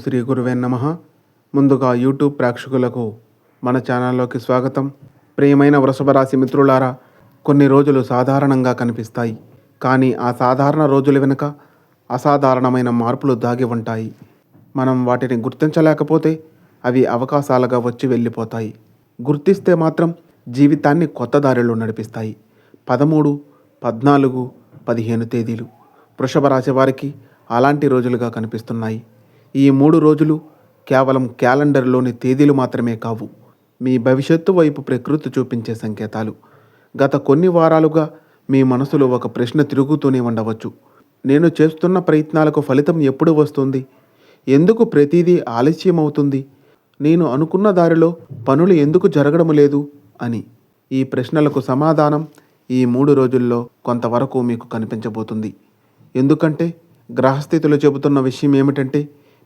శ్రీ గురువే నమః. ముందుగా యూట్యూబ్ ప్రేక్షకులకు మన ఛానల్లోకి స్వాగతం. ప్రియమైన వృషభ రాశి మిత్రులారా, కొన్ని రోజులు సాధారణంగా కనిపిస్తాయి, కానీ ఆ సాధారణ రోజుల వెనుక అసాధారణమైన మార్పులు దాగి ఉంటాయి. మనం వాటిని గుర్తించలేకపోతే అవి అవకాశాలుగా వచ్చి వెళ్ళిపోతాయి. గుర్తిస్తే మాత్రం జీవితాన్ని కొత్త దారిలో నడిపిస్తాయి. 13, 14, 15 తేదీలు వృషభ రాశి వారికి అలాంటి రోజులుగా కనిపిస్తున్నాయి. ఈ 3 రోజులు కేవలం క్యాలెండర్లోని తేదీలు మాత్రమే కావు, మీ భవిష్యత్తు వైపు ప్రకృతి చూపించే సంకేతాలు. గత కొన్ని వారాలుగా మీ మనసులో ఒక ప్రశ్న తిరుగుతూనే ఉండవచ్చు. నేను చేస్తున్న ప్రయత్నాలకు ఫలితం ఎప్పుడు వస్తుంది? ఎందుకు ప్రతిదీ ఆలస్యం అవుతుంది? నేను అనుకున్న దారిలో పనులు ఎందుకు జరగడం లేదు అని. ఈ ప్రశ్నలకు సమాధానం ఈ 3 రోజుల్లో కొంతవరకు మీకు కనిపించబోతుంది. ఎందుకంటే గ్రహస్థితులు చెబుతున్న విషయం ఏమిటంటే,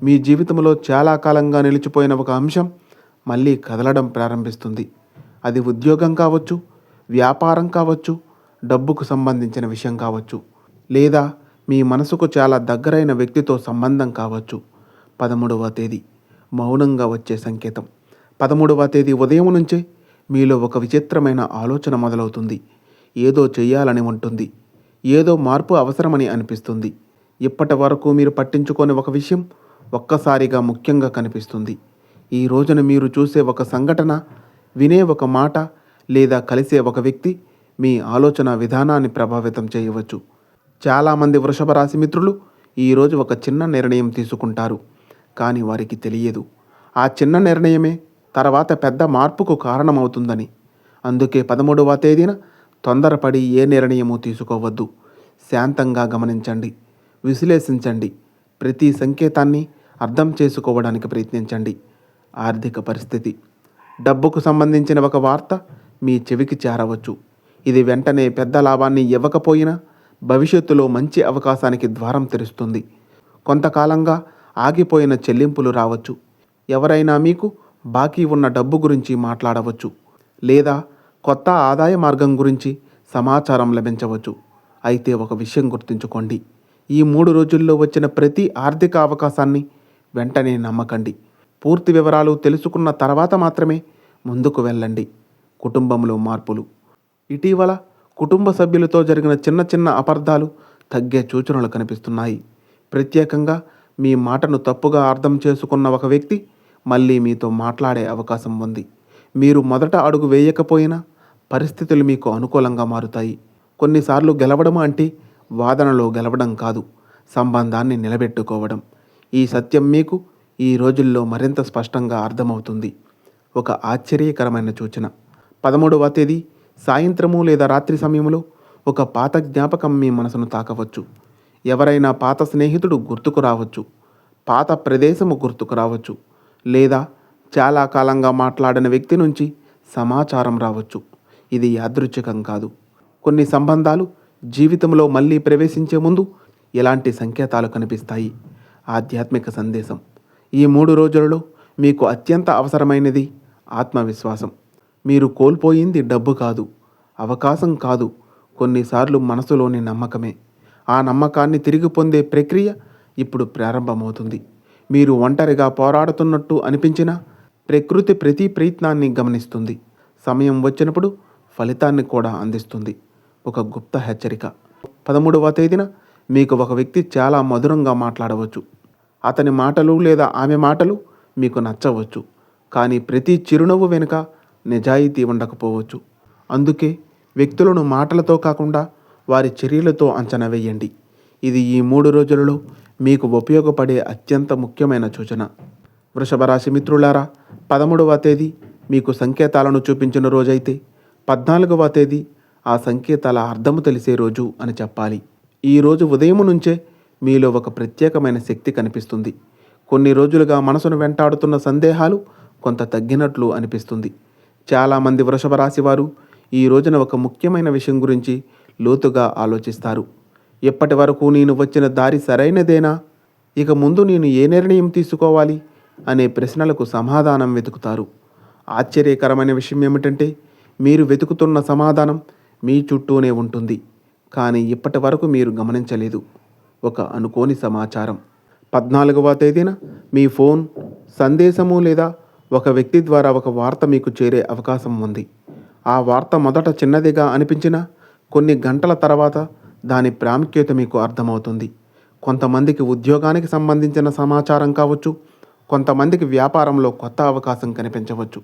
మీ జీవితంలో చాలా కాలంగా నిలిచిపోయిన ఒక అంశం మళ్ళీ కదలడం ప్రారంభిస్తుంది. అది ఉద్యోగం కావచ్చు, వ్యాపారం కావచ్చు, డబ్బుకు సంబంధించిన విషయం కావచ్చు, లేదా మీ మనసుకు చాలా దగ్గరైన వ్యక్తితో సంబంధం కావచ్చు. 13వ తేదీ మౌనంగా వచ్చే సంకేతం. 13వ తేదీ ఉదయం నుంచే మీలో ఒక విచిత్రమైన ఆలోచన మొదలవుతుంది. ఏదో చెయ్యాలని ఉంటుంది, ఏదో మార్పు అవసరమని అనిపిస్తుంది. ఇప్పటి వరకు మీరు పట్టించుకోని ఒక విషయం ఒక్కసారిగా ముఖ్యంగా కనిపిస్తుంది. ఈ రోజున మీరు చూసే ఒక సంఘటన, వినే ఒక మాట, లేదా కలిసే ఒక వ్యక్తి మీ ఆలోచన విధానాన్ని ప్రభావితం చేయవచ్చు. చాలామంది వృషభ రాశి మిత్రులు ఈరోజు ఒక చిన్న నిర్ణయం తీసుకుంటారు, కానీ వారికి తెలియదు ఆ చిన్న నిర్ణయమే తర్వాత పెద్ద మార్పుకు కారణమవుతుందని. అందుకే 13వ తేదీన తొందరపడి ఏ నిర్ణయము తీసుకోవద్దు. శాంతంగా గమనించండి, విశ్లేషించండి, ప్రతి సంకేతాన్ని అర్థం చేసుకోవడానికి ప్రయత్నించండి. ఆర్థిక పరిస్థితి. డబ్బుకు సంబంధించిన ఒక వార్త మీ చెవికి చేరవచ్చు. ఇది వెంటనే పెద్ద లాభాన్ని ఇవ్వకపోయినా భవిష్యత్తులో మంచి అవకాశానికి ద్వారం తెరుస్తుంది. కొంతకాలంగా ఆగిపోయిన చెల్లింపులు రావచ్చు. ఎవరైనా మీకు బాకీ ఉన్న డబ్బు గురించి మాట్లాడవచ్చు, లేదా కొత్త ఆదాయ మార్గం గురించి సమాచారం లభించవచ్చు. అయితే ఒక విషయం గుర్తుంచుకోండి, ఈ 3 రోజుల్లో వచ్చిన ప్రతి ఆర్థిక అవకాశాన్ని వెంటనే నమ్మకండి. పూర్తి వివరాలు తెలుసుకున్న తర్వాత మాత్రమే ముందుకు వెళ్ళండి. కుటుంబంలో మార్పులు. ఇటీవల కుటుంబ సభ్యులతో జరిగిన చిన్న చిన్న అపార్థాలు తగ్గే సూచనలు కనిపిస్తున్నాయి. ప్రత్యేకంగా మీ మాటను తప్పుగా అర్థం చేసుకున్న ఒక వ్యక్తి మళ్ళీ మీతో మాట్లాడే అవకాశం ఉంది. మీరు మొదట అడుగు వేయకపోయినా పరిస్థితులు మీకు అనుకూలంగా మారుతాయి. కొన్నిసార్లు గెలవడం అంటే వాదనలో గెలవడం కాదు, సంబంధాన్ని నిలబెట్టుకోవడం. ఈ సత్యం మీకు ఈ రోజుల్లో మరింత స్పష్టంగా అర్థమవుతుంది. ఒక ఆశ్చర్యకరమైన సూచన. 13వ తేదీ సాయంత్రము లేదా రాత్రి సమయంలో ఒక పాత జ్ఞాపకం మీ మనసును తాకవచ్చు. ఎవరైనా పాత స్నేహితుడు గుర్తుకు రావచ్చు, పాత ప్రదేశము గుర్తుకు రావచ్చు, లేదా చాలా కాలంగా మాట్లాడిన వ్యక్తి నుంచి సమాచారం రావచ్చు. ఇది యాదృచ్ఛికం కాదు. కొన్ని సంబంధాలు జీవితంలో మళ్ళీ ప్రవేశించే ముందు ఇలాంటి సంకేతాలు కనిపిస్తాయి. ఆధ్యాత్మిక సందేశం. ఈ 3 రోజులలో మీకు అత్యంత అవసరమైనది ఆత్మవిశ్వాసం. మీరు కోల్పోయింది డబ్బు కాదు, అవకాశం కాదు, కొన్నిసార్లు మనసులోని నమ్మకమే. ఆ నమ్మకాన్ని తిరిగి పొందే ప్రక్రియ ఇప్పుడు ప్రారంభమవుతుంది. మీరు ఒంటరిగా పోరాడుతున్నట్టు అనిపించినా ప్రకృతి ప్రతి ప్రయత్నాన్ని గమనిస్తుంది. సమయం వచ్చినప్పుడు ఫలితాన్ని కూడా అందిస్తుంది. ఒక గుప్త హెచ్చరిక. 13వ తేదీన మీకు ఒక వ్యక్తి చాలా మధురంగా మాట్లాడవచ్చు. అతని మాటలు లేదా ఆమె మాటలు మీకు నచ్చవచ్చు, కానీ ప్రతి చిరునవ్వు వెనుక నిజాయితీ ఉండకపోవచ్చు. అందుకే వ్యక్తులను మాటలతో కాకుండా వారి చర్యలతో అంచనా వేయండి. ఇది ఈ 3 రోజులలో మీకు ఉపయోగపడే అత్యంత ముఖ్యమైన సూచన. వృషభ రాశి మిత్రులారా, 13వ తేదీ మీకు సంకేతాలను చూపించిన రోజైతే 14వ తేదీ ఆ సంకేతాల అర్థము తెలిసే రోజు అని చెప్పాలి. ఈ రోజు ఉదయం నుంచే మీలో ఒక ప్రత్యేకమైన శక్తి కనిపిస్తుంది. కొన్ని రోజులుగా మనసును వెంటాడుతున్న సందేహాలు కొంత తగ్గినట్లు అనిపిస్తుంది. చాలామంది వృషభ రాశి వారు ఈ రోజున ఒక ముఖ్యమైన విషయం గురించి లోతుగా ఆలోచిస్తారు. ఎప్పటి వరకు నేను వచ్చిన దారి సరైనదేనా? ఇక ముందు నేను ఏ నిర్ణయం తీసుకోవాలి అనే ప్రశ్నలకు సమాధానం వెతుకుతారు. ఆశ్చర్యకరమైన విషయం ఏమిటంటే, మీరు వెతుకుతున్న సమాధానం మీ చుట్టూనే ఉంటుంది, కానీ ఇప్పటి వరకు మీరు గమనించలేదు. ఒక అనుకోని సమాచారం. 14వ తేదీన మీ ఫోన్, సందేశము లేదా ఒక వ్యక్తి ద్వారా ఒక వార్త మీకు చేరే అవకాశం ఉంది. ఆ వార్త మొదట చిన్నదిగా అనిపించినా కొన్ని గంటల తర్వాత దాని ప్రాముఖ్యత మీకు అర్థమవుతుంది. కొంతమందికి ఉద్యోగానికి సంబంధించిన సమాచారం కావచ్చు, కొంతమందికి వ్యాపారంలో కొత్త అవకాశం కనిపించవచ్చు,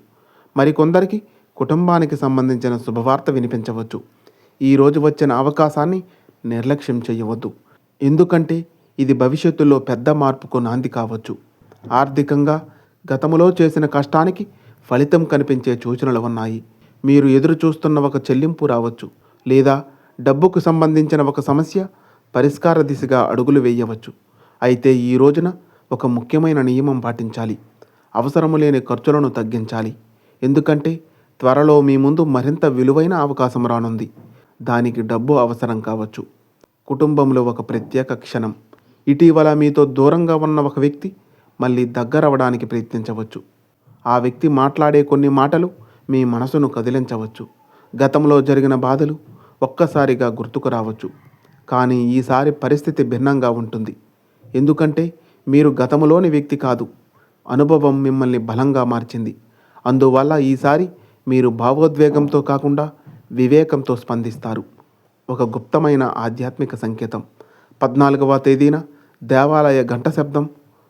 మరికొందరికి కుటుంబానికి సంబంధించిన శుభవార్త వినిపించవచ్చు. ఈరోజు వచ్చిన అవకాశాన్ని నిర్లక్ష్యం చేయవద్దు, ఎందుకంటే ఇది భవిష్యత్తులో పెద్ద మార్పుకు నాంది కావచ్చు. ఆర్థికంగా గతములో చేసిన కష్టానికి ఫలితం కనిపించే సూచనలు ఉన్నాయి. మీరు ఎదురు చూస్తున్న ఒక చెల్లింపు రావచ్చు, లేదా డబ్బుకు సంబంధించిన ఒక సమస్య పరిష్కార దిశగా అడుగులు వేయవచ్చు. అయితే ఈ రోజున ఒక ముఖ్యమైన నియమం పాటించాలి. అవసరము లేని ఖర్చులను తగ్గించాలి, ఎందుకంటే త్వరలో మీ ముందు మరింత విలువైన అవకాశం రానుంది. దానికి డబ్బు అవసరం కావచ్చు, కుటుంబంలో ఒక ప్రత్యేక క్షణం, ఇటీవల మీతో దూరంగా ఉన్న ఒక వ్యక్తి మళ్ళీ దగ్గరవడానికి ప్రయత్నించవచ్చు. ఆ వ్యక్తి మాట్లాడే కొన్ని మాటలు మీ మనసును కదిలించవచ్చు. గతంలో జరిగిన బాధలు ఒక్కసారిగా గుర్తుకు రావచ్చు, కానీ ఈసారి పరిస్థితి భిన్నంగా ఉంటుంది. ఎందుకంటే మీరు గతంలోని వ్యక్తి కాదు, అనుభవం మిమ్మల్ని బలంగా మార్చింది. అందువల్ల ఈసారి మీరు భావోద్వేగంతో కాకుండా వివేకంతో స్పందిస్తారు. ఒక గుప్తమైన ఆధ్యాత్మిక సంకేతం. 14వ తేదీన దేవాలయ గంట శబ్దం,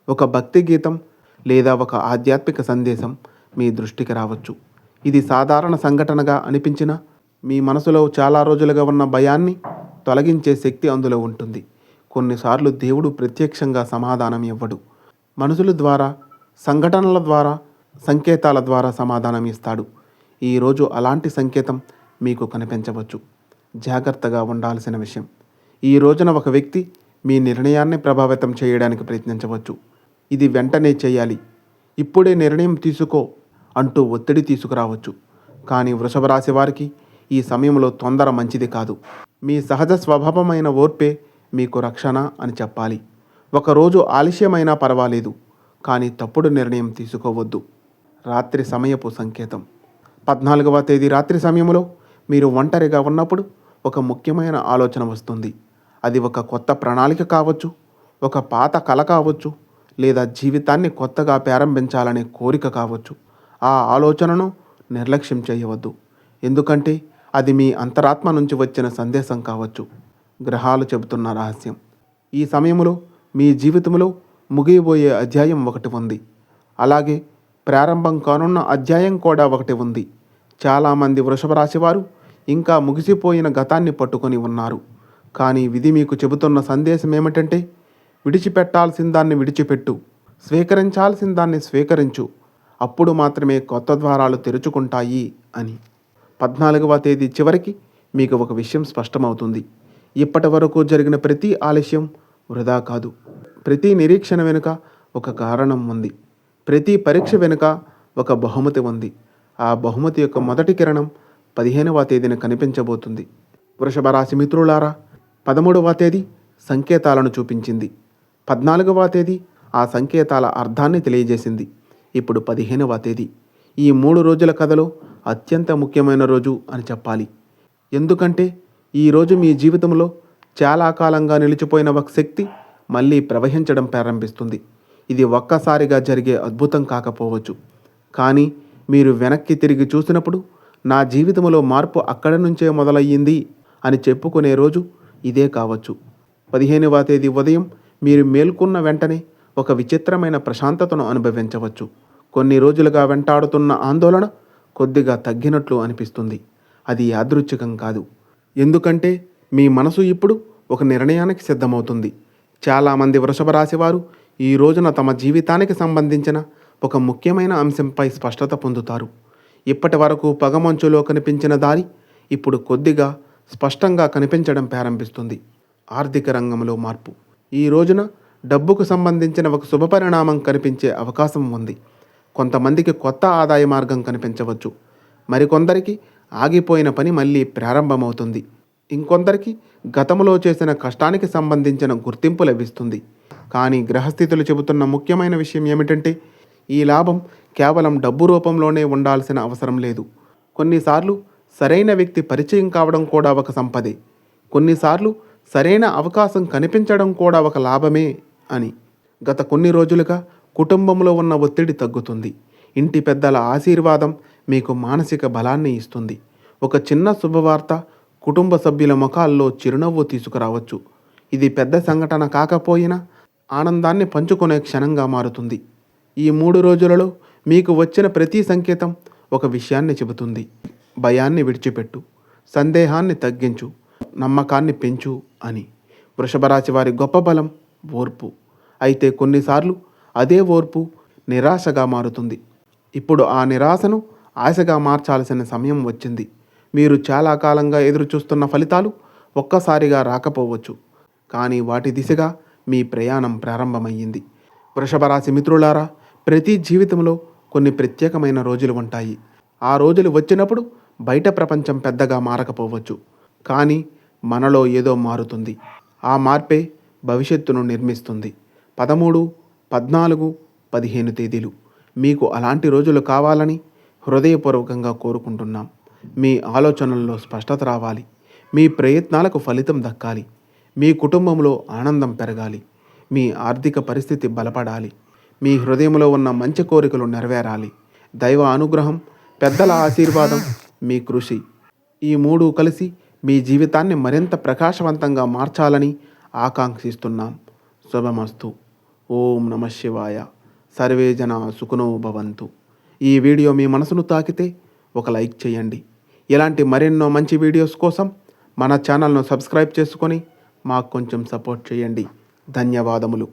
ఒక భక్తి గీతం లేదా ఒక ఆధ్యాత్మిక సందేశం మీ దృష్టికి రావచ్చు. ఇది సాధారణ సంఘటనగా అనిపించినా మీ మనసులో చాలా రోజులుగా ఉన్న భయాన్ని తొలగించే శక్తి అందులో ఉంటుంది. కొన్నిసార్లు దేవుడు ప్రత్యక్షంగా సమాధానం ఇవ్వడు, మనుషుల ద్వారా, సంఘటనల ద్వారా, సంకేతాల ద్వారా సమాధానం ఇస్తాడు. ఈరోజు అలాంటి సంకేతం మీకు కనిపించవచ్చు. జాగ్రత్తగా ఉండాల్సిన విషయం, ఈ రోజున ఒక వ్యక్తి మీ నిర్ణయాన్ని ప్రభావితం చేయడానికి ప్రయత్నించవచ్చు. ఇది వెంటనే చేయాలి, ఇప్పుడే నిర్ణయం తీసుకో అంటూ ఒత్తిడి తీసుకురావచ్చు. కానీ వృషభ రాశి వారికి ఈ సమయంలో తొందర మంచిది కాదు. మీ సహజ స్వభావమైన ఓర్పే మీకు రక్షణ అని చెప్పాలి. ఒకరోజు ఆలస్యమైనా పర్వాలేదు, కానీ తప్పుడు నిర్ణయం తీసుకోవద్దు. రాత్రి సమయపు సంకేతం. 14వ తేదీ రాత్రి సమయంలో మీరు ఒంటరిగా ఉన్నప్పుడు ఒక ముఖ్యమైన ఆలోచన వస్తుంది. అది ఒక కొత్త ప్రణాళిక కావచ్చు, ఒక పాత కల కావచ్చు, లేదా జీవితాన్ని కొత్తగా ప్రారంభించాలనే కోరిక కావచ్చు. ఆ ఆలోచనను నిర్లక్ష్యం చేయవద్దు, ఎందుకంటే అది మీ అంతరాత్మ నుంచి వచ్చిన సందేశం కావచ్చు. గ్రహాలు చెబుతున్న రహస్యం. ఈ సమయంలో మీ జీవితంలో ముగియబోయే అధ్యాయం ఒకటి ఉంది, అలాగే ప్రారంభం కానున్న అధ్యాయం కూడా ఒకటి ఉంది. చాలామంది వృషభ రాశి వారు ఇంకా ముగిసిపోయిన గతాన్ని పట్టుకొని ఉన్నారు. కానీ విధి మీకు చెబుతున్న సందేశం ఏమిటంటే, విడిచిపెట్టాల్సిన దాన్ని విడిచిపెట్టు, స్వీకరించాల్సిన దాన్ని స్వీకరించు, అప్పుడు మాత్రమే కొత్త ద్వారాలు తెరుచుకుంటాయి అని. 14వ తేదీ చివరికి మీకు ఒక విషయం స్పష్టమవుతుంది. ఇప్పటి వరకు జరిగిన ప్రతి ఆలస్యం వృధా కాదు. ప్రతి నిరీక్షణ వెనుక ఒక కారణం ఉంది. ప్రతి పరీక్ష వెనుక ఒక బహుమతి ఉంది. ఆ బహుమతి యొక్క మొదటి కిరణం 15వ తేదీన కనిపించబోతుంది. వృషభ రాశి మిత్రులారా, 13వ తేదీ సంకేతాలను చూపించింది. 14వ తేదీ ఆ సంకేతాల అర్థాన్ని తెలియజేసింది. ఇప్పుడు 15వ తేదీ. ఈ 3 రోజుల కథలో అత్యంత ముఖ్యమైన రోజు అని చెప్పాలి. ఎందుకంటే ఈరోజు మీ జీవితంలో చాలా కాలంగా నిలిచిపోయిన ఒక శక్తి మళ్ళీ ప్రవహించడం ప్రారంభిస్తుంది. ఇది ఒక్కసారిగా జరిగే అద్భుతం కాకపోవచ్చు, కానీ మీరు వెనక్కి తిరిగి చూసినప్పుడు నా జీవితంలో మార్పు అక్కడి నుంచే మొదలయ్యింది అని చెప్పుకునే రోజు ఇదే కావచ్చు. 15వ తేదీ ఉదయం మీరు మేల్కొన్న వెంటనే ఒక విచిత్రమైన ప్రశాంతతను అనుభవించవచ్చు. కొన్ని రోజులుగా వెంటాడుతున్న ఆందోళన కొద్దిగా తగ్గినట్లు అనిపిస్తుంది. అది యాదృచ్ఛికం కాదు, ఎందుకంటే మీ మనసు ఇప్పుడు ఒక నిర్ణయానికి సిద్ధమవుతుంది. చాలామంది వృషభ రాశి వారు ఈ రోజున తమ జీవితానికి సంబంధించిన ఒక ముఖ్యమైన అంశంపై స్పష్టత పొందుతారు. ఇప్పటి వరకు పొగమంచులో కనిపించిన దారి ఇప్పుడు కొద్దిగా స్పష్టంగా కనిపించడం ప్రారంభిస్తుంది. ఆర్థిక రంగంలో మార్పు. ఈ రోజున డబ్బుకు సంబంధించిన ఒక శుభపరిణామం కనిపించే అవకాశం ఉంది. కొంతమందికి కొత్త ఆదాయ మార్గం కనిపించవచ్చు, మరికొందరికి ఆగిపోయిన పని మళ్ళీ ప్రారంభమవుతుంది. ఇంకొందరికి గతంలో చేసిన కష్టానికి సంబంధించిన గుర్తింపు లభిస్తుంది. కానీ గ్రహస్థితులు చెబుతున్న ముఖ్యమైన విషయం ఏమిటంటే, ఈ లాభం కేవలం డబ్బు రూపంలోనే ఉండాల్సిన అవసరం లేదు. కొన్నిసార్లు సరైన వ్యక్తి పరిచయం కావడం కూడా ఒక సంపదే. కొన్నిసార్లు సరైన అవకాశం కనిపించడం కూడా ఒక లాభమే అని. గత కొన్ని రోజులుగా కుటుంబంలో ఉన్న ఒత్తిడి తగ్గుతుంది. ఇంటి పెద్దల ఆశీర్వాదం మీకు మానసిక బలాన్ని ఇస్తుంది. ఒక చిన్న శుభవార్త కుటుంబ సభ్యుల ముఖాల్లో చిరునవ్వు తీసుకురావచ్చు. ఇది పెద్ద సంఘటన కాకపోయినా ఆనందాన్ని పంచుకునే క్షణంగా మారుతుంది. ఈ 3 రోజులలో మీకు వచ్చిన ప్రతి సంకేతం ఒక విషయాన్ని చెబుతుంది. భయాన్ని విడిచిపెట్టు, సందేహాన్ని తగ్గించు, నమ్మకాన్ని పెంచు అని. వృషభ రాశి వారి గొప్ప బలం ఓర్పు. అయితే కొన్నిసార్లు అదే ఓర్పు నిరాశగా మారుతుంది. ఇప్పుడు ఆ నిరాశను ఆశగా మార్చాల్సిన సమయం వచ్చింది. మీరు చాలా కాలంగా ఎదురుచూస్తున్న ఫలితాలు ఒక్కసారిగా రాకపోవచ్చు, కానీ వాటి దిశగా మీ ప్రయాణం ప్రారంభమయ్యింది. వృషభ రాశి మిత్రులారా, ప్రతి జీవితంలో కొన్ని ప్రత్యేకమైన రోజులు ఉంటాయి. ఆ రోజులు వచ్చినప్పుడు బయట ప్రపంచం పెద్దగా మారకపోవచ్చు, కానీ మనలో ఏదో మారుతుంది. ఆ మార్పే భవిష్యత్తును నిర్మిస్తుంది. 13, 14, 15 తేదీలు మీకు అలాంటి రోజులు కావాలని హృదయపూర్వకంగా కోరుకుంటున్నాం. మీ ఆలోచనల్లో స్పష్టత రావాలి, మీ ప్రయత్నాలకు ఫలితం దక్కాలి, మీ కుటుంబంలో ఆనందం పెరగాలి, మీ ఆర్థిక పరిస్థితి బలపడాలి, మీ హృదయంలో ఉన్న మంచి కోరికలు నెరవేరాలి. దైవ అనుగ్రహం, పెద్దల ఆశీర్వాదం, మీ కృషి, ఈ 3 కలిసి మీ జీవితాన్ని మరింత ప్రకాశవంతంగా మార్చాలని ఆకాంక్షిస్తున్నాం. శుభమస్తు. ఓం నమః శివాయ. సర్వే జనా సుఖినో భవంతు. ఈ వీడియో మీ మనసును తాకితే ఒక లైక్ చేయండి. ఇలాంటి మరెన్నో మంచి వీడియోస్ కోసం మన ఛానల్ను సబ్స్క్రైబ్ చేసుకొని మాకు కొంచెం సపోర్ట్ చేయండి. ధన్యవాదములు.